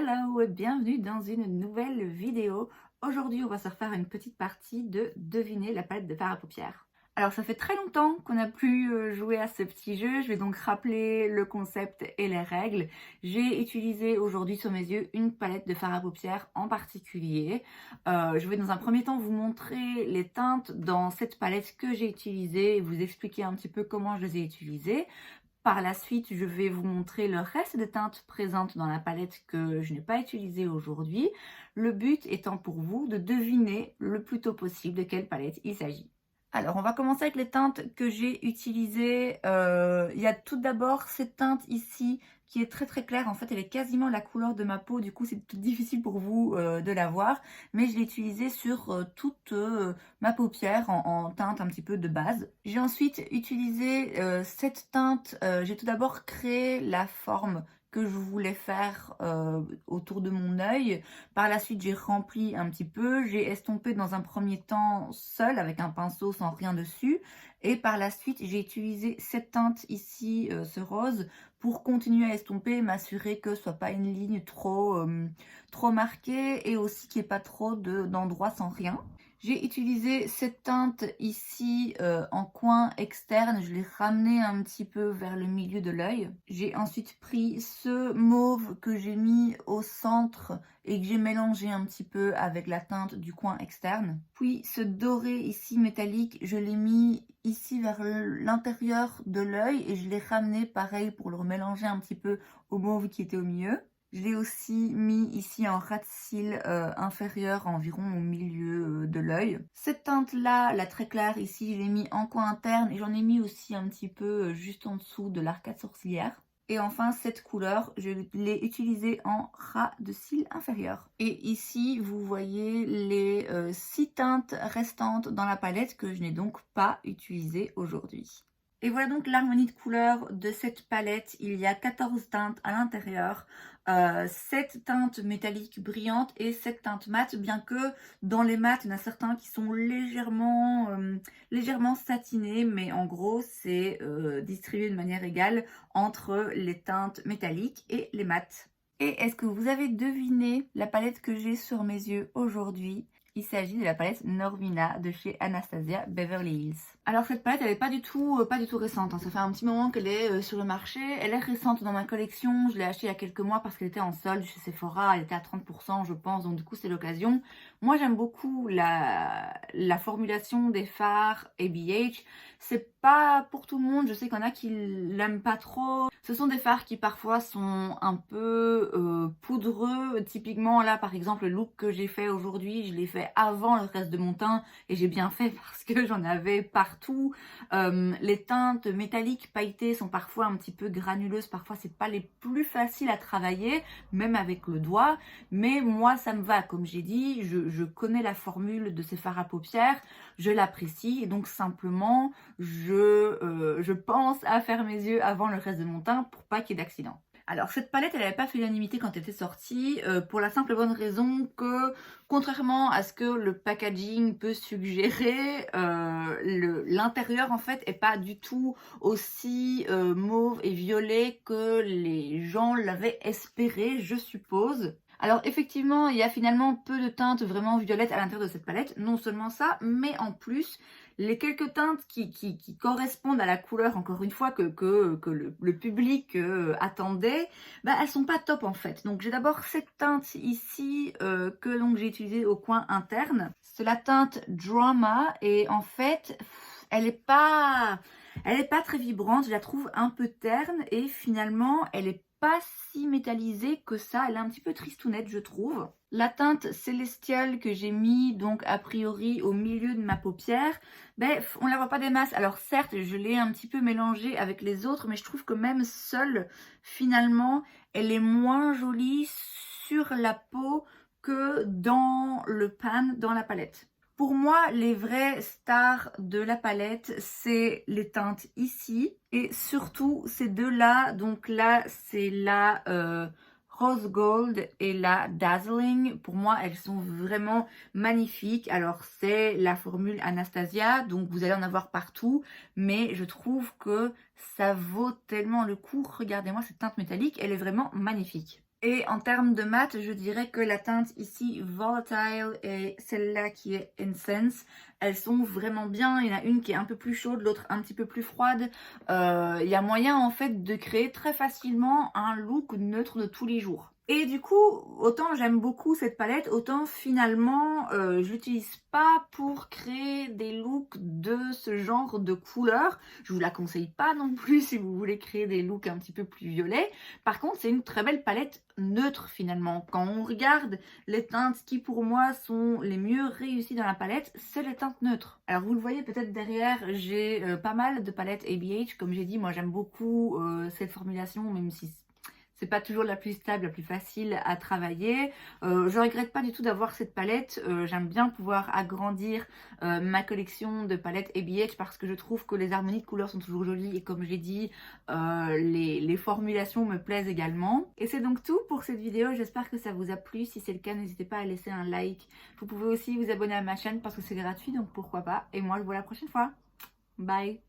Hello et bienvenue dans une nouvelle vidéo. Aujourd'hui, on va se refaire une petite partie de deviner la palette de fard à paupières. Alors, ça fait très longtemps qu'on n'a plus joué à ce petit jeu. Je vais donc rappeler le concept et les règles. J'ai utilisé aujourd'hui sur mes yeux une palette de fard à paupières en particulier. Je vais dans un premier temps vous montrer les teintes dans cette palette que j'ai utilisée et vous expliquer un petit peu comment je les ai utilisées. Par la suite, je vais vous montrer le reste des teintes présentes dans la palette que je n'ai pas utilisée aujourd'hui. Le but étant pour vous de deviner le plus tôt possible de quelle palette il s'agit. Alors, on va commencer avec les teintes que j'ai utilisées. Il y a tout d'abord cette teinte ici qui est très claire. En fait, elle est quasiment la couleur de ma peau. Du coup, c'est difficile pour vous de la voir. Mais je l'ai utilisée sur toute ma paupière en teinte un petit peu de base. J'ai ensuite utilisé cette teinte. J'ai tout d'abord créé la forme que je voulais faire autour de mon œil. Par la suite, j'ai rempli un petit peu. J'ai estompé dans un premier temps seul avec un pinceau sans rien dessus. Et par la suite, j'ai utilisé cette teinte ici, ce rose, pour continuer à estomper, m'assurer que ce soit pas une ligne trop marquée et aussi qu'il n'y ait pas trop d'endroits sans rien. J'ai utilisé cette teinte ici en coin externe, je l'ai ramené un petit peu vers le milieu de l'œil. J'ai ensuite pris ce mauve que j'ai mis au centre et que j'ai mélangé un petit peu avec la teinte du coin externe. Puis ce doré ici métallique, je l'ai mis ici vers l'intérieur de l'œil et je l'ai ramené pareil pour le remélanger un petit peu au mauve qui était au milieu. Je l'ai aussi mis ici en ras de cils inférieur, environ au milieu de l'œil. Cette teinte-là, la très claire ici, je l'ai mis en coin interne et j'en ai mis aussi un petit peu juste en dessous de l'arcade sourcilière. Et enfin, cette couleur, je l'ai utilisée en ras de cils inférieur. Et ici, vous voyez les 6 teintes restantes dans la palette que je n'ai donc pas utilisées aujourd'hui. Et voilà donc l'harmonie de couleurs de cette palette. Il y a 14 teintes à l'intérieur, 7 teintes métalliques brillantes et 7 teintes mates, bien que dans les mates, il y en a certains qui sont légèrement satinés, mais en gros, c'est distribué de manière égale entre les teintes métalliques et les mates. Et est-ce que vous avez deviné la palette que j'ai sur mes yeux aujourd'hui? Il s'agit de la palette Norvina de chez Anastasia Beverly Hills. Alors cette palette, elle n'est pas du tout récente, hein. Ça fait un petit moment qu'elle est sur le marché. Elle est récente dans ma collection. Je l'ai achetée il y a quelques mois parce qu'elle était en solde chez Sephora. Elle était à 30%, je pense, donc du coup c'est l'occasion. Moi j'aime beaucoup la formulation des fards ABH. C'est pas pour tout le monde, je sais qu'il y en a qui l'aiment pas trop. Ce sont des fards qui parfois sont un peu poudreux. Typiquement là par exemple le look que j'ai fait aujourd'hui, je l'ai fait avant le reste de mon teint et j'ai bien fait parce que j'en avais partout. Les teintes métalliques pailletées sont parfois un petit peu granuleuses, parfois c'est pas les plus faciles à travailler, même avec le doigt, mais moi ça me va, comme j'ai dit, je connais la formule de ces fards à paupières, je l'apprécie et donc simplement je pense à faire mes yeux avant le reste de mon teint pour pas qu'il y ait d'accident. Alors cette palette, elle n'avait pas fait l'unanimité quand elle était sortie, pour la simple et bonne raison que, contrairement à ce que le packaging peut suggérer, l'intérieur en fait est pas du tout aussi mauve et violet que les gens l'avaient espéré, je suppose. Alors effectivement, il y a finalement peu de teintes vraiment violettes à l'intérieur de cette palette, non seulement ça, mais en plus, les quelques teintes qui correspondent à la couleur, encore une fois, que le public attendait, bah, elles sont pas top en fait. Donc j'ai d'abord cette teinte ici que donc j'ai utilisée au coin interne. C'est la teinte Drama et en fait, elle est pas très vibrante, je la trouve un peu terne et finalement, elle est pas si métallisée que ça, elle est un petit peu tristounette je trouve. La teinte Célestiale que j'ai mis donc a priori au milieu de ma paupière, ben, on la voit pas des masses. Alors certes, je l'ai un petit peu mélangée avec les autres, mais je trouve que même seule, finalement, elle est moins jolie sur la peau que dans le pan, dans la palette. Pour moi, les vraies stars de la palette, c'est les teintes ici et surtout ces deux-là. Donc là, c'est la Rose Gold et la Dazzling. Pour moi, elles sont vraiment magnifiques. Alors, c'est la formule Anastasia, donc vous allez en avoir partout. Mais je trouve que ça vaut tellement le coup. Regardez-moi cette teinte métallique, elle est vraiment magnifique. Et en termes de mat, je dirais que la teinte ici Volatile et celle-là qui est Incense, elles sont vraiment bien. Il y en a une qui est un peu plus chaude, l'autre un petit peu plus froide. Il y a moyen en fait de créer très facilement un look neutre de tous les jours. Et du coup, autant j'aime beaucoup cette palette, autant finalement je l'utilise pas pour créer des looks de ce genre de couleur. Je vous la conseille pas non plus si vous voulez créer des looks un petit peu plus violets. Par contre, c'est une très belle palette neutre finalement. Quand on regarde les teintes qui pour moi sont les mieux réussies dans la palette, c'est les teintes neutres. Alors vous le voyez peut-être derrière, j'ai pas mal de palettes ABH. Comme j'ai dit, moi j'aime beaucoup cette formulation, même si c'est pas toujours la plus stable, la plus facile à travailler. Je regrette pas du tout d'avoir cette palette. J'aime bien pouvoir agrandir ma collection de palettes ABH parce que je trouve que les harmonies de couleurs sont toujours jolies et comme j'ai dit, les formulations me plaisent également. Et c'est donc tout pour cette vidéo. J'espère que ça vous a plu. Si c'est le cas, n'hésitez pas à laisser un like. Vous pouvez aussi vous abonner à ma chaîne parce que c'est gratuit, donc pourquoi pas. Et moi, je vous vois la prochaine fois. Bye!